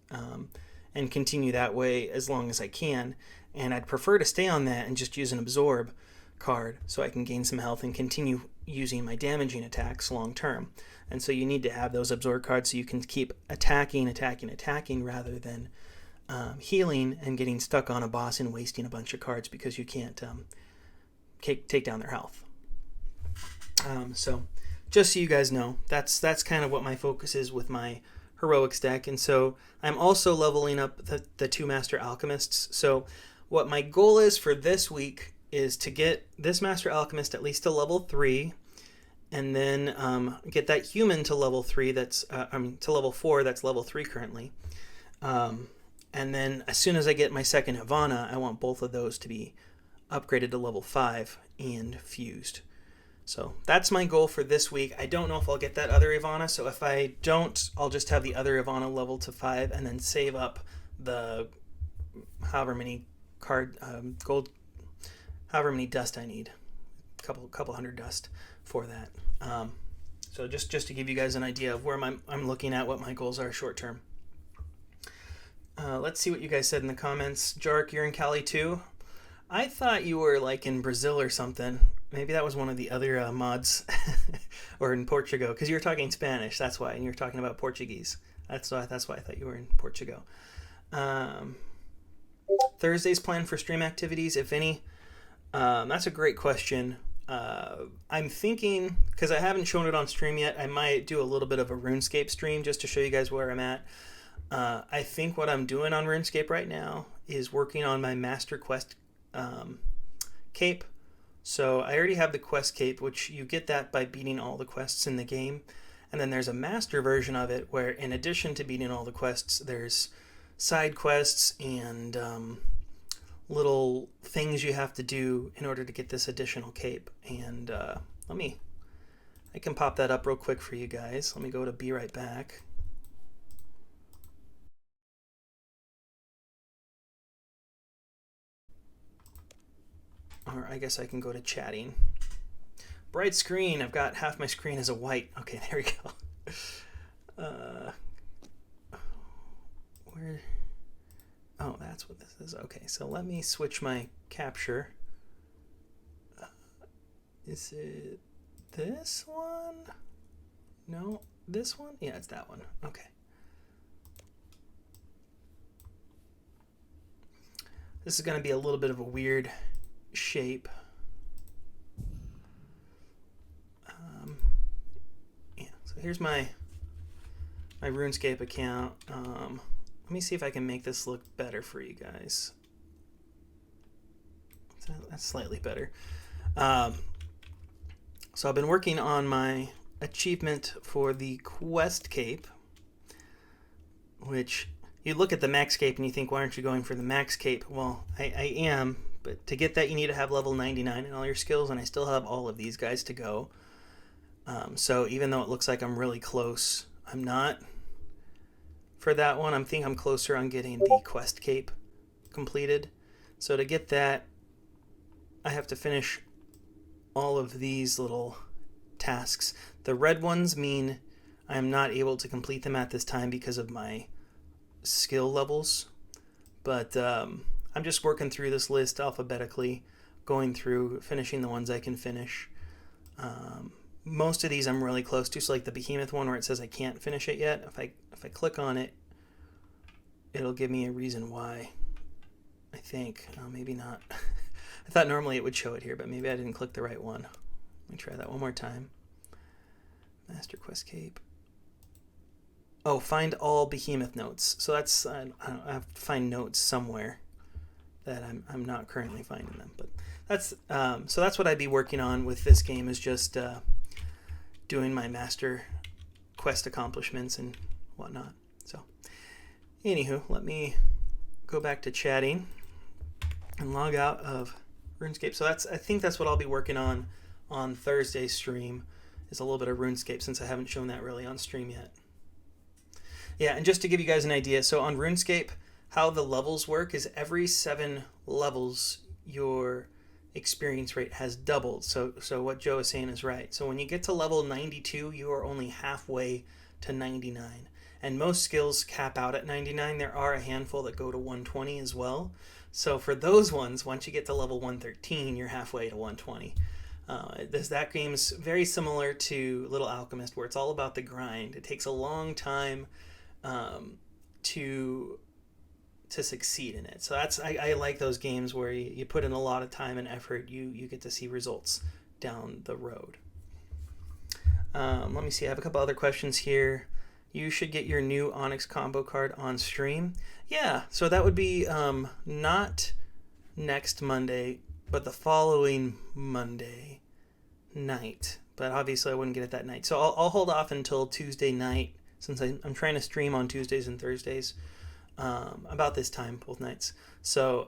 and continue that way as long as I can. And I'd prefer to stay on that and just use an Absorb card so I can gain some health and continue using my damaging attacks long term. And so you need to have those absorb cards so you can keep attacking rather than healing and getting stuck on a boss and wasting a bunch of cards because you can't take down their health. So just so you guys know, that's kind of what my focus is with my heroics deck. And so I'm also leveling up the 2 Master Alchemists. So what my goal is for this week is to get this Master Alchemist at least to level 3, and then get that human to level 3 that's to level 4 that's level 3 currently. And then as soon as I get my second Ivana, I want both of those to be upgraded to level 5 and fused. So that's my goal for this week. I don't know if I'll get that other Ivana, so if I don't, I'll just have the other Ivana level to 5 and then save up the however many gold, however many dust I need. Couple hundred dust for that. So just to give you guys an idea of where I'm looking at, what my goals are short term. Let's see what you guys said in the comments. Jark, you're in Cali too? I thought you were like in Brazil or something. Maybe that was one of the other mods. Or in Portugal, because you were talking Spanish, that's why, and you were talking about Portuguese. That's why I thought you were in Portugal. Thursday's plan for stream activities, if any. That's a great question. I'm thinking, because I haven't shown it on stream yet, I might do a little bit of a RuneScape stream just to show you guys where I'm at. I think what I'm doing on RuneScape right now is working on my Master Quest cape. So I already have the quest cape, which you get that by beating all the quests in the game. And then there's a master version of it where in addition to beating all the quests, there's side quests and little things you have to do in order to get this additional cape. And I can pop that up real quick for you guys. Let me go to Be Right Back. Or I guess I can go to chatting. Bright screen. I've got half my screen as a white. Okay, there we go. Where? Oh, that's what this is. Okay, so let me switch my capture. Is it this one? No, this one? Yeah, it's that one. Okay. This is going to be a little bit of a weird shape. Yeah, so here's my RuneScape account. Let me see if I can make this look better for you guys. That's slightly better. So I've been working on my achievement for the Quest Cape, which you look at the Max Cape and you think, why aren't you going for the Max Cape? Well, I am, but to get that you need to have level 99 in all your skills, and I still have all of these guys to go. So even though it looks like I'm really close, I'm not. For that one, I think I'm closer on getting the Quest Cape completed. So to get that, I have to finish all of these little tasks. The red ones mean I am not able to complete them at this time because of my skill levels. But I'm just working through this list alphabetically, going through, finishing the ones I can finish. Most of these I'm really close to, so like the Behemoth one where it says I can't finish it yet, if I click on it, it'll give me a reason why, I think. Maybe not. I thought normally it would show it here, but maybe I didn't click the right one. Let me try that one more time. Master Quest Cape. Oh, find all Behemoth notes. So that's, I have to find notes somewhere that I'm not currently finding them. But that's, so that's what I'd be working on with this game, is just doing my Master Quest accomplishments and whatnot. So, anywho, let me go back to chatting and log out of RuneScape. So I think that's what I'll be working on Thursday's stream, is a little bit of RuneScape, since I haven't shown that really on stream yet. Yeah, and just to give you guys an idea, so on RuneScape, how the levels work is every 7 levels, your experience rate has doubled. So what Joe is saying is right. So when you get to level 92, you are only halfway to 99. And most skills cap out at 99. There are a handful that go to 120 as well. So for those ones, once you get to level 113, you're halfway to 120. That game's very similar to Little Alchemist, where it's all about the grind. It takes a long time to succeed in it. So I like those games where you put in a lot of time and effort. You get to see results down the road. Let me see. I have a couple other questions here. You should get your new Onyx combo card on stream. Yeah, so that would be not next Monday, but the following Monday night. But obviously I wouldn't get it that night. So I'll hold off until Tuesday night, since I'm trying to stream on Tuesdays and Thursdays about this time, both nights. So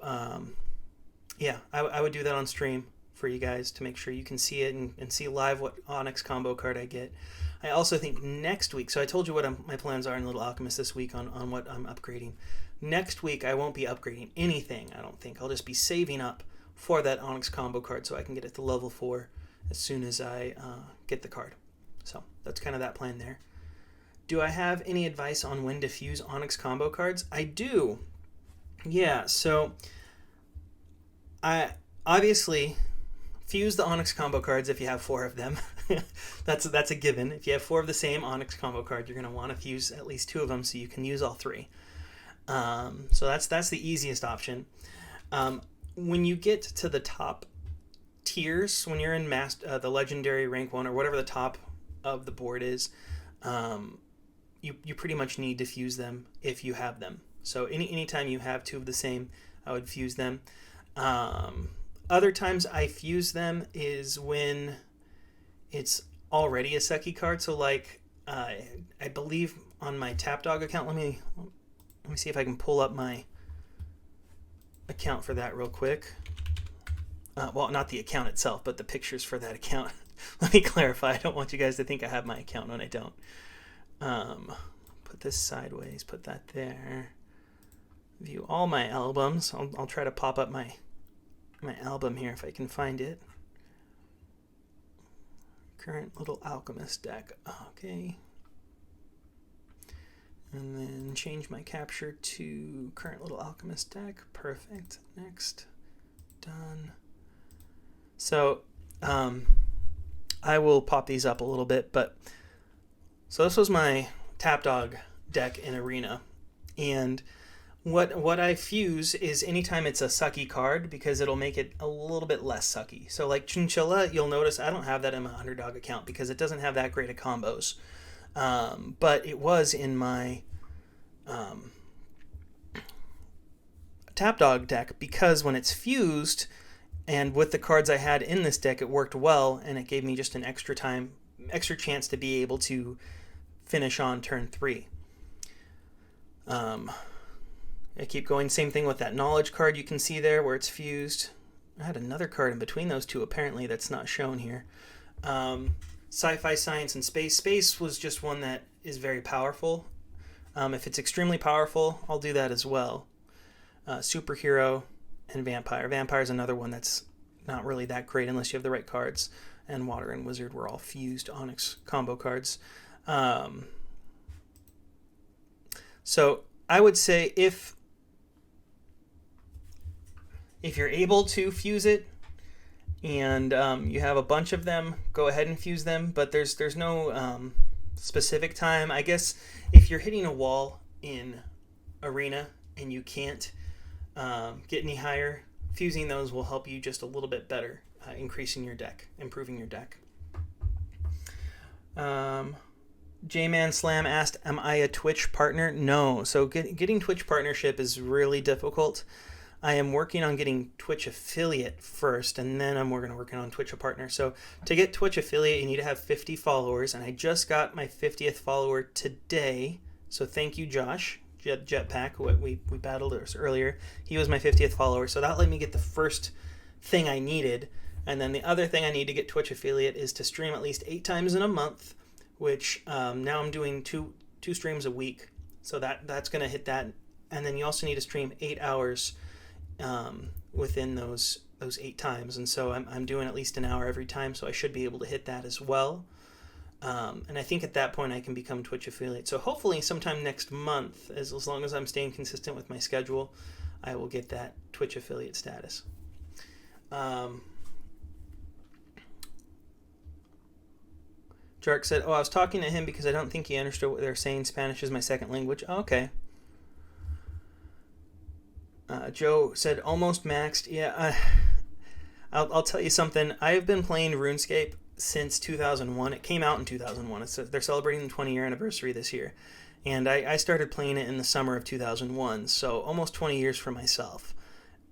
yeah, I would do that on stream for you guys to make sure you can see it and see live what Onyx combo card I get. I also think next week, so I told you what my plans are in Little Alchemist this week on what I'm upgrading. Next week I won't be upgrading anything, I don't think. I'll just be saving up for that Onyx combo card so I can get it to level 4 as soon as I get the card. So that's kind of that plan there. Do I have any advice on when to fuse Onyx combo cards? I do. Yeah, so I obviously fuse the Onyx combo cards if you have 4 of them. That's a given. If you have 4 of the same Onyx combo card, you're going to want to fuse at least 2 of them so you can use all 3. So that's the easiest option. When you get to the top tiers, when you're in the legendary rank 1 or whatever the top of the board is, you pretty much need to fuse them if you have them. So anytime you have 2 of the same, I would fuse them. Other times I fuse them is when it's already a Seki card. So like I believe on my UndrDawg account, let me see if I can pull up my account for that real quick. Well, not the account itself, but the pictures for that account. Let me clarify. I don't want you guys to think I have my account when I don't. Put this sideways, put that there. View all my albums. I'll try to pop up my album here if I can find it. Current Little Alchemist deck. Okay. And then change my capture to current Little Alchemist deck. Perfect. Next. Done. So I will pop these up a little bit, but so this was my UndrDawg deck in Arena, and what I fuse is anytime it's a sucky card, because it'll make it a little bit less sucky. So like Chinchilla, you'll notice I don't have that in my UndrDawg account because it doesn't have that great of combos, but it was in my UndrDawg deck, because when it's fused and with the cards I had in this deck, it worked well, and it gave me just an extra chance to be able to finish on turn 3. I keep going. Same thing with that knowledge card you can see there where it's fused. I had another card in between those two apparently that's not shown here. Sci-fi, science, and space. Space was just one that is very powerful. If it's extremely powerful, I'll do that as well. Superhero and vampire. Vampire is another one that's not really that great unless you have the right cards. And water and wizard were all fused Onyx combo cards. So I would say if you're able to fuse it and you have a bunch of them, go ahead and fuse them. But there's no specific time. I guess if you're hitting a wall in Arena and you can't get any higher, fusing those will help you just a little bit better, increasing your deck, improving your deck. J-Man Slam asked, am I a Twitch partner? No. So getting Twitch partnership is really difficult. I am working on getting Twitch affiliate first, and then I'm working on Twitch a partner. So to get Twitch affiliate, you need to have 50 followers, and I just got my 50th follower today. So thank you, Josh, Jetpack, who we battled earlier. He was my 50th follower, so that let me get the first thing I needed. And then the other thing I need to get Twitch affiliate is to stream at least 8 times in a month, which now I'm doing two streams a week. So that's going to hit that. And then you also need to stream 8 hours within those 8 times. And so I'm doing at least an hour every time, so I should be able to hit that as well. And I think at that point I can become Twitch affiliate. So hopefully sometime next month, as long as I'm staying consistent with my schedule, I will get that Twitch affiliate status. Jark said, "Oh, I was talking to him because I don't think he understood what they were saying. Spanish is my second language." Oh, okay. Joe said, "Almost maxed." Yeah, I'll tell you something. I've been playing RuneScape since 2001. It came out in 2001. They're celebrating the 20-year anniversary this year. And I started playing it in the summer of 2001, so almost 20 years for myself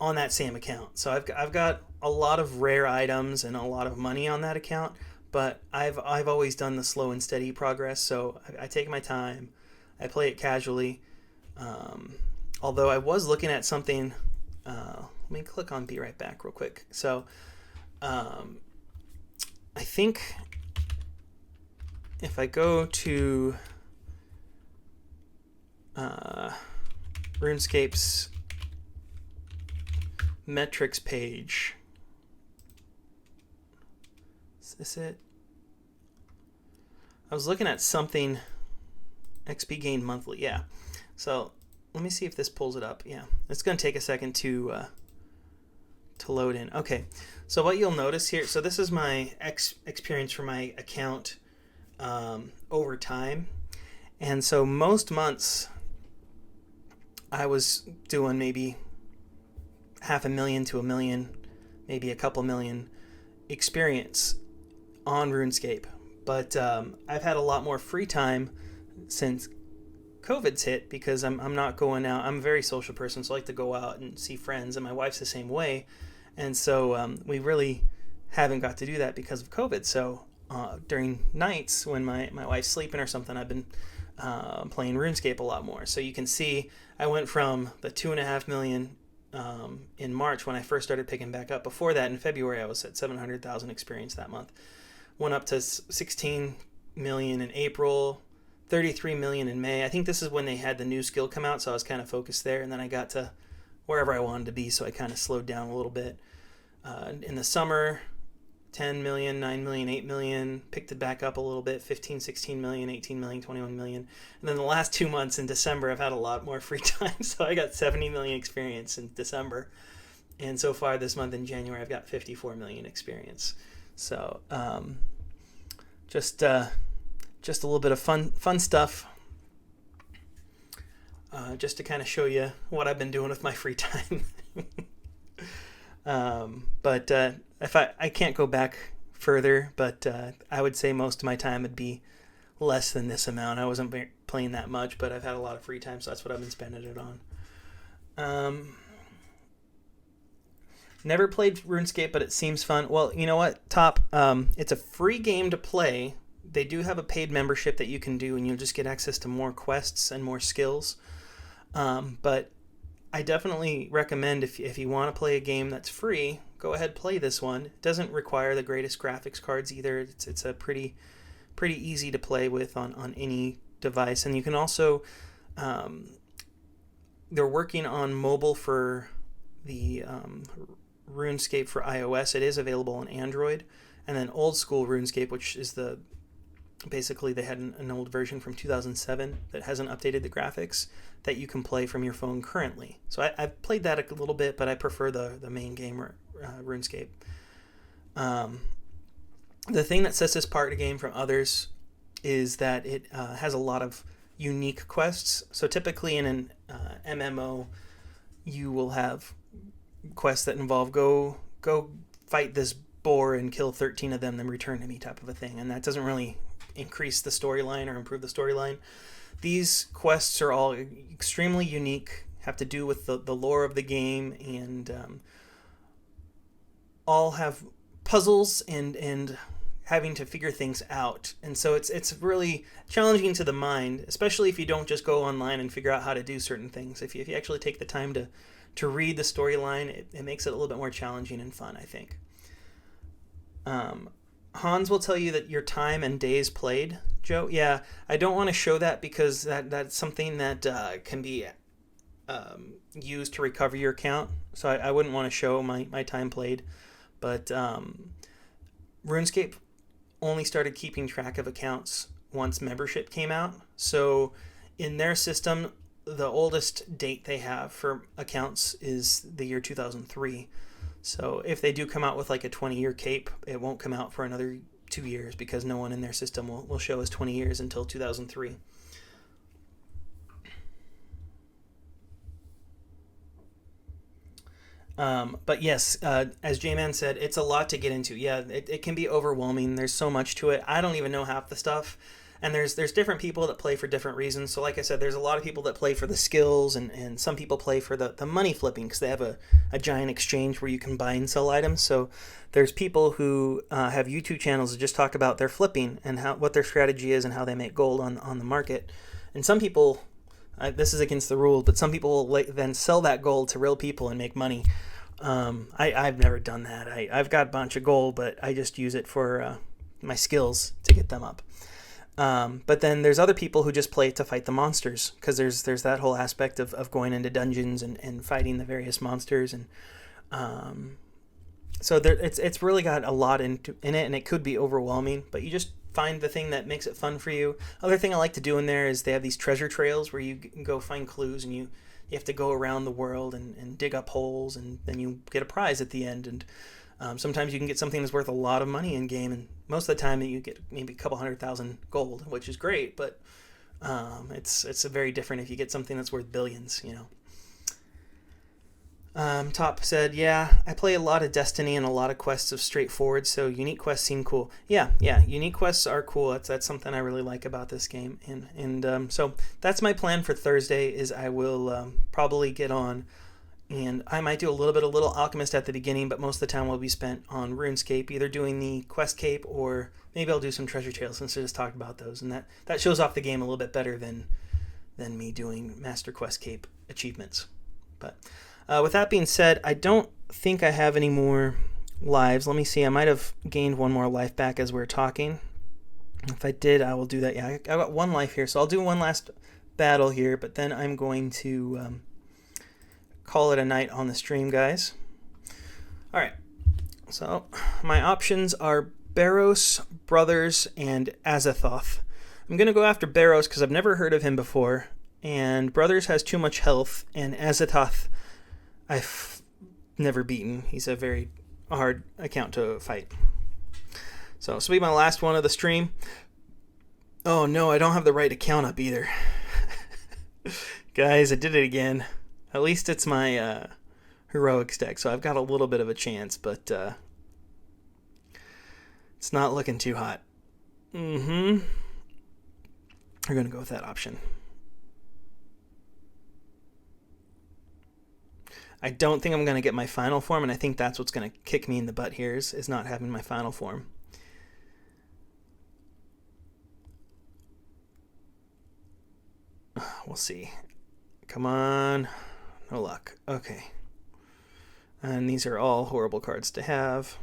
on that same account. So I've got a lot of rare items and a lot of money on that account, but I've always done the slow and steady progress. So I take my time, I play it casually. Although I was looking at something. Let me click on Be Right Back real quick. So I think if I go to RuneScape's metrics page. Is this it? I was looking at something. XP gained monthly. Yeah. So let me see if this pulls it up. Yeah. It's going to take a second to load in. Okay. So what you'll notice here. So this is my experience for my account over time. And so most months I was doing maybe 500,000 to 1 million, maybe a couple million experience on RuneScape. But I've had a lot more free time since COVID's hit because I'm not going out. I'm a very social person, so I like to go out and see friends, and my wife's the same way. And so we really haven't got to do that because of COVID. So during nights when my wife's sleeping or something, I've been playing RuneScape a lot more. So you can see I went from the 2.5 million in March when I first started picking back up. Before that, in February, I was at 700,000 experience that month. Went up to 16 million in April, 33 million in May. I think this is when they had the new skill come out, so I was kind of focused there. And then I got to wherever I wanted to be, so I kind of slowed down a little bit. In the summer, 10 million, 9 million, 8 million, picked it back up a little bit, 15, 16 million, 18 million, 21 million. And then the last 2 months in December, I've had a lot more free time. So I got 70 million experience in December. And so far this month in January, I've got 54 million experience. So just a little bit of fun stuff. Just to kind of show you what I've been doing with my free time. But if I can't go back further, but I would say most of my time would be less than this amount. I wasn't playing that much, but I've had a lot of free time, so that's what I've been spending it on. Never played RuneScape, but it seems fun. Well, you know what, Top? It's a free game to play. They do have a paid membership that you can do, and you'll just get access to more quests and more skills. But I definitely recommend if you want to play a game that's free, go ahead, play this one. It doesn't require the greatest graphics cards either. It's a pretty easy to play with on any device. And you can also, they're working on mobile for the RuneScape for iOS. It is available on Android. And then old school RuneScape, which is basically they had an old version from 2007 that hasn't updated the graphics, that you can play from your phone currently. So I've played that a little bit, but I prefer the main game, RuneScape. The thing that sets this part of the game from others is that it has a lot of unique quests. So typically in an MMO, you will have quests that involve go fight this boar and kill 13 of them, then return to me type of a thing. And that doesn't really increase the storyline or improve the storyline. These quests are all extremely unique, have to do with the lore of the game, and all have puzzles and having to figure things out. And so it's really challenging to the mind, especially if you don't just go online and figure out how to do certain things. If you actually take the time to read the storyline, it makes it a little bit more challenging and fun, I think. Hans will tell you that your time and days played, Joe. Yeah, I don't want to show that because that's something that can be used to recover your account. So I wouldn't want to show my time played. But RuneScape only started keeping track of accounts once membership came out. So in their system, the oldest date they have for accounts is the year 2003. So if they do come out with like a 20-year cape, it won't come out for another 2 years because no one in their system will show as 20 years until 2003. But yes, as J-Man said, it's a lot to get into. Yeah, it can be overwhelming. There's so much to it. I don't even know half the stuff. And there's different people that play for different reasons. So like I said, there's a lot of people that play for the skills, and some people play for the money flipping because they have a giant exchange where you can buy and sell items. So there's people who have YouTube channels that just talk about their flipping and what their strategy is and how they make gold on the market. And some people, this is against the rules, but some people will then sell that gold to real people and make money. I've never done that. I've got a bunch of gold, but I just use it for my skills to get them up. But then there's other people who just play to fight the monsters, because there's that whole aspect of going into dungeons and fighting the various monsters, and so it's really got a lot in it, and it could be overwhelming, but you just find the thing that makes it fun for you. Other thing I like to do in there is they have these treasure trails where you can go find clues, and you have to go around the world and dig up holes, and then you get a prize at the end. And sometimes you can get something that's worth a lot of money in game, and most of the time you get maybe a couple 100,000 gold, which is great, but it's very different if you get something that's worth billions, you know. Top said, yeah, I play a lot of Destiny and a lot of quests of straightforward, so unique quests seem cool. Yeah, unique quests are cool. That's something I really like about this game, and so that's my plan for Thursday. Is I will probably get on, and I might do a little bit of Little Alchemist at the beginning, but most of the time will be spent on RuneScape, either doing the quest cape, or maybe I'll do some treasure trails since I just talked about those, and that shows off the game a little bit better than me doing Master Quest Cape achievements. But with that being said, I don't think I have any more lives. Let me see. I might have gained one more life back as we were talking. If I did, I will do that. Yeah, I got one life here, so I'll do one last battle here, but then I'm going to call it a night on the stream, guys. All right. So my options are Barrows, Brothers, and Azathoth. I'm going to go after Barrows because I've never heard of him before, and Brothers has too much health, and Azathoth I've never beaten. He's a very hard account to fight. So this will be my last one of the stream. Oh no, I don't have the right account up either. Guys, I did it again. At least it's my heroics deck, so I've got a little bit of a chance, but it's not looking too hot. We're going to go with that option. I don't think I'm going to get my final form, and I think that's what's going to kick me in the butt here is not having my final form. We'll see. Come on. No luck. Okay. And these are all horrible cards to have.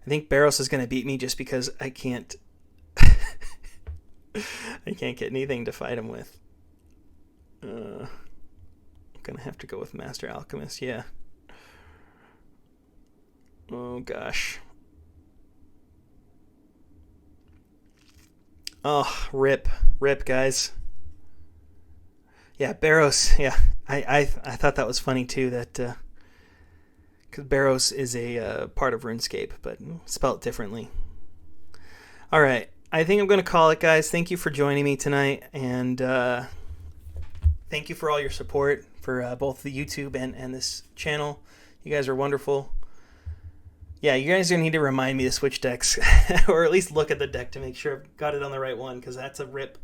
I think Barrows is going to beat me just because I can't I can't get anything to fight him with. I'm going to have to go with Master Alchemist, yeah. Oh, gosh. Oh, rip, guys. Yeah, Barrows, yeah. I thought that was funny, too, that... because Barrows is a part of RuneScape, but spelled differently. All right. I think I'm going to call it, guys. Thank you for joining me tonight, and thank you for all your support for both the YouTube and this channel. You guys are wonderful. Yeah, you guys are going to need to remind me to switch decks, or at least look at the deck to make sure I've got it on the right one, because that's a rip,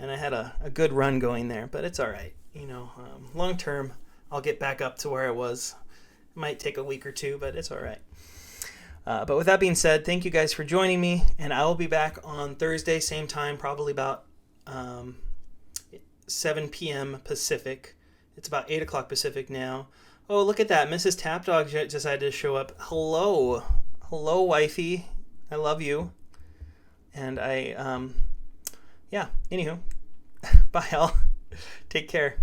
and I had a good run going there, but it's all right. You know, long term, I'll get back up to where I was. It might take a week or two, but it's all right. But with that being said, thank you guys for joining me, and I will be back on Thursday, same time, probably about 7 p.m. Pacific. It's about 8 o'clock Pacific now. Oh, look at that. Mrs. Tapdog decided to show up. Hello. Hello, wifey. I love you. And yeah, anywho. Bye, all. Take care.